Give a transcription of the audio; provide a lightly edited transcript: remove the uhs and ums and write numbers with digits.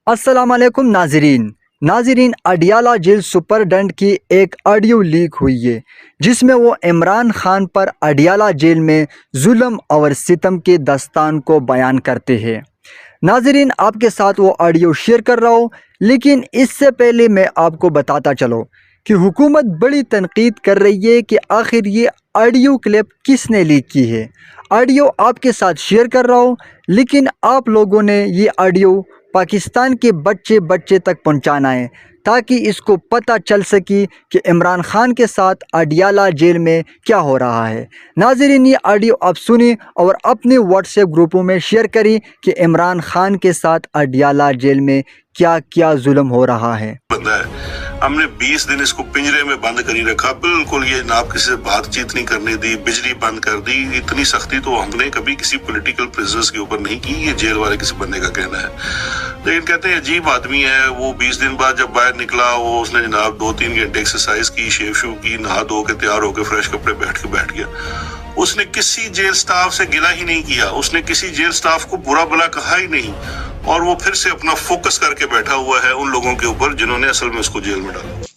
السلام علیکم ناظرین اڈیالہ جیل سپرڈنٹ کی ایک آڈیو لیک ہوئی ہے جس میں وہ عمران خان پر اڈیالہ جیل میں ظلم اور ستم کے داستان کو بیان کرتے ہیں۔ ناظرین، آپ کے ساتھ وہ آڈیو شیئر کر رہا ہوں، لیکن اس سے پہلے میں آپ کو بتاتا چلوں کہ حکومت بڑی تنقید کر رہی ہے کہ آخر یہ آڈیو کلپ کس نے لیک کی ہے۔ آڈیو آپ کے ساتھ شیئر کر رہا ہوں، لیکن آپ لوگوں نے یہ آڈیو پاکستان کے بچے تک پہنچانا ہے تاکہ اس کو پتہ چل سکے کہ عمران خان کے ساتھ اڈیالہ جیل میں کیا ہو رہا ہے۔ ناظرین، یہ آڈیو آپ سنیں اور اپنے واٹس ایپ گروپوں میں شیئر کریں کہ عمران خان کے ساتھ اڈیالہ جیل میں کیا کیا ظلم ہو رہا ہے۔ ہم نے 20 دن اس کو پنجرے میں بند کری رکھا، بالکل یہ نہ کسی سے بات چیت نہیں کرنے دی، بجلی بند کر دی۔ اتنی سختی تو ہم نے کبھی کسی پولیٹیکل پریزنرز کے اوپر نہیں کی، یہ جیل والے کسی بندے کا کہنا ہے۔ لیکن کہتے ہیں عجیب آدمی ہے وہ، 20 دن بعد جب باہر نکلا اس نے جناب 2-3 گھنٹے ایکسرسائز کی، شیو شو کی، نہا دھو کے تیار ہو کے فریش کپڑے بیٹھ گیا۔ اس نے کسی جیل سٹاف سے گلہ ہی نہیں کیا، اس نے کسی جیل سٹاف کو برا بلا کہا ہی نہیں، اور وہ پھر سے اپنا فوکس کر کے بیٹھا ہوا ہے ان لوگوں کے اوپر جنہوں نے اصل میں اس کو جیل میں ڈالا۔